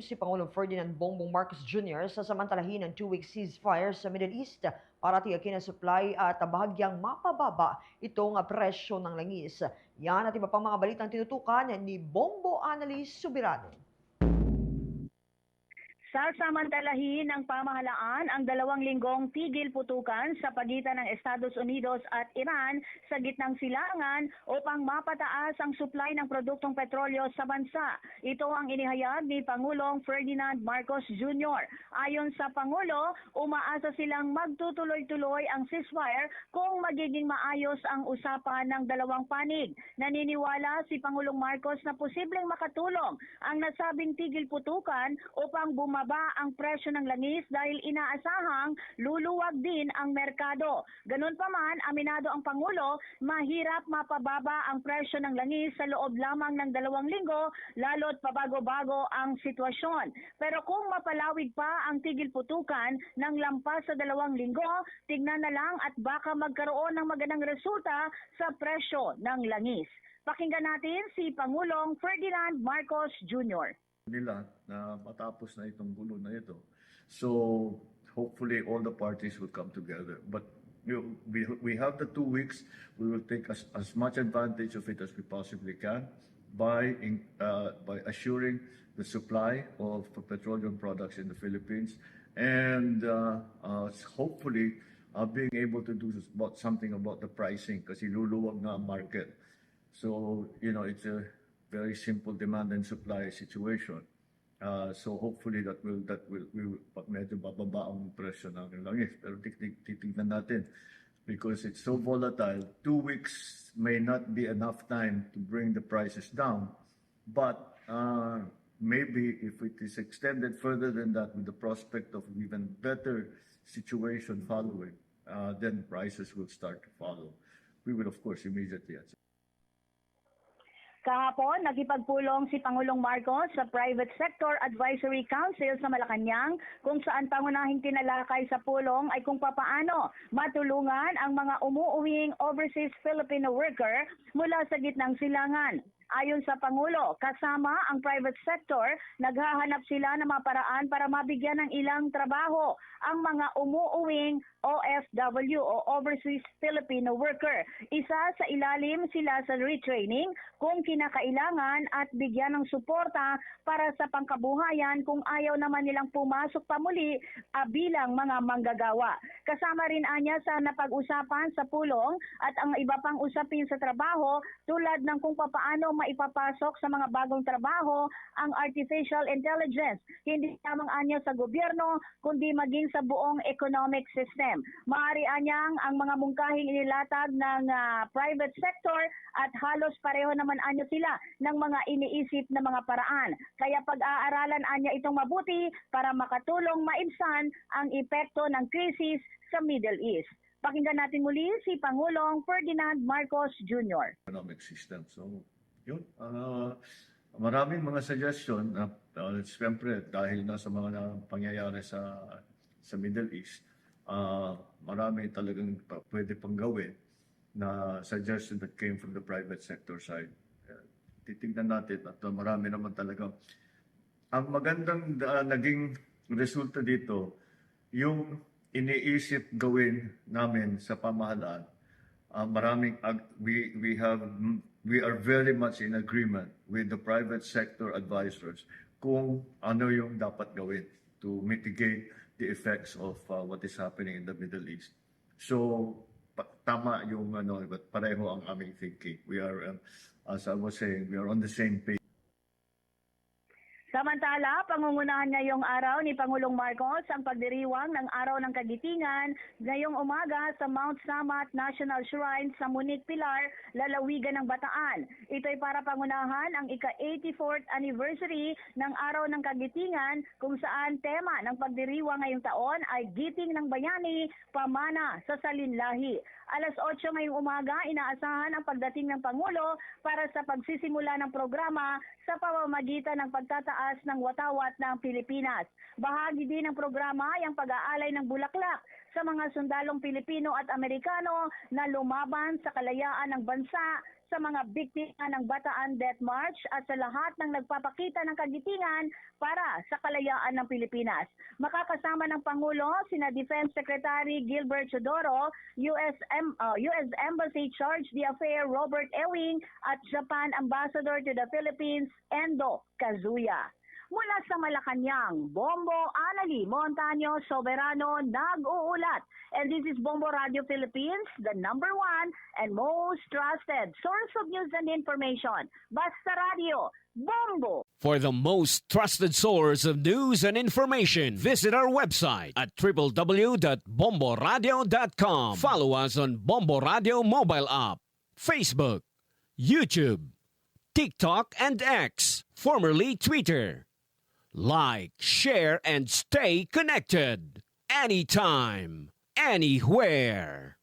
Si Pangulong Ferdinand Bongbong Marcos Jr. sa samantalahin ng two-week ceasefire sa Middle East para tiyakin ang supply at bahagyang mapababa itong presyo ng langis. Yan at iba pang mga balitang tinutukan ni Bombo Annalise Subirano. Sasamantalahin ng pamahalaan ang 2 linggong tigil putukan sa pagitan ng Estados Unidos at Iran sa gitnang silangan upang mapataas ang supply ng produktong petrolyo sa bansa. Ito ang inihayag ni Pangulong Ferdinand Marcos Jr. Ayon sa Pangulo, umaasa silang magtutuloy-tuloy ang ceasefire kung magiging maayos ang usapan ng dalawang panig. Naniniwala si Pangulong Marcos na posibleng makatulong ang nasabing tigil putukan upang bumaba ang presyo ng langis dahil inaasahang luluwag din ang merkado. Ganun pa man, aminado ang Pangulo, mahirap mapababa ang presyo ng langis sa loob lamang ng 2 linggo, lalo't pabago-bago ang sitwasyon. Pero kung mapalawig pa ang tigil putukan ng lampas sa 2 linggo, tignan na lang at baka magkaroon ng magandang resulta sa presyo ng langis. Pakinggan natin si Pangulong Ferdinand Marcos Jr. nila na matapos na itong gulo na ito. So hopefully all the parties will come together. But we have the 2 weeks. We will take as much advantage of it as we possibly can by assuring the supply of petroleum products in the Philippines and hopefully being able to do something about the pricing kasi luluwag na ang market. So, it's a very simple demand and supply situation. So hopefully that will medyo bababa ang presyo ng langis. Pero titignan natin because it's so volatile. 2 weeks may not be enough time to bring the prices down. But maybe if it is extended further than that with the prospect of even better situation following, then prices will start to follow. We will of course immediately answer. Kahapon, nagipagpulong si Pangulong Marcos sa Private Sector Advisory Council sa Malacanang kung saan pangunahing tinalakay sa pulong ay kung papaano matulungan ang mga umuuwing overseas Filipino worker mula sa gitnang silangan. Ayon sa Pangulo, kasama ang private sector, naghahanap sila ng mga paraan para mabigyan ng ilang trabaho ang mga umuuwing OFW o Overseas Filipino Worker. Isa sa ilalim sila sa retraining kung kinakailangan at bigyan ng suporta para sa pangkabuhayan kung ayaw naman nilang pumasok pa muli bilang mga manggagawa. Kasama rin anya sa napag-usapan sa pulong at ang iba pang usapin sa trabaho tulad ng kung papaano maipapasok sa mga bagong trabaho ang artificial intelligence, hindi lamang anya sa gobyerno kundi maging sa buong economic system. Maaari anyang ang mga mungkahing inilatag ng private sector at halos pareho naman anya sila ng mga iniisip na mga paraan. Kaya pag-aaralan anya itong mabuti para makatulong maibsan ang epekto ng krisis sa Middle East. Pakinggan natin muli si Pangulong Ferdinand Marcos Jr. Economic system. So, yun. Maraming mga suggestion na siyempre dahil na sa mga pangyayari sa Middle East, marami talagang pwede pang gawin na suggestion that came from the private sector side. Titignan natin at marami naman talaga. Ang magandang naging resulta dito, yung iniisip gawin namin sa pamahalaan, we are very much in agreement with the private sector advisors kung ano yung dapat gawin to mitigate the effects of what is happening in the Middle East. So tama yung pareho ang aming thinking. We are, as I was saying, we are on the same page. Samantala, pangungunahan ngayong araw ni Pangulong Marcos ang pagdiriwang ng Araw ng Kagitingan ngayong umaga sa Mount Samat National Shrine sa Munic Pilar, lalawigan ng Bataan. Ito'y para pangunahan ang ika-84th anniversary ng Araw ng Kagitingan kung saan tema ng pagdiriwang ngayong taon ay Giting ng Bayani, Pamana sa Salinlahi. Alas 8 ngayong umaga, inaasahan ang pagdating ng Pangulo para sa pagsisimula ng programa sa pamamagitan ng pagtataas ng watawat ng Pilipinas. Bahagi din ng programa ay ang pag-aalay ng bulaklak sa mga sundalong Pilipino at Amerikano na lumaban sa kalayaan ng bansa sa mga biktima ng Bataan Death March at sa lahat ng nagpapakita ng kagitingan para sa kalayaan ng Pilipinas. Makakasama ng Pangulo sina Defense Secretary Gilbert Chodoro, US Embassy Charge d'Affaires Robert Ewing at Japan Ambassador to the Philippines Endo Kazuya. Mula sa Malacanang, Bombo Anali Montaño Soberano nag-uulat. And this is Bombo Radio Philippines, the #1 and most trusted source of news and information. Basta Radio, Bombo! For the most trusted source of news and information, visit our website at www.bomboradio.com. Follow us on Bombo Radio mobile app, Facebook, YouTube, TikTok, and X, formerly Twitter. Like, share, and stay connected. Anytime, anywhere.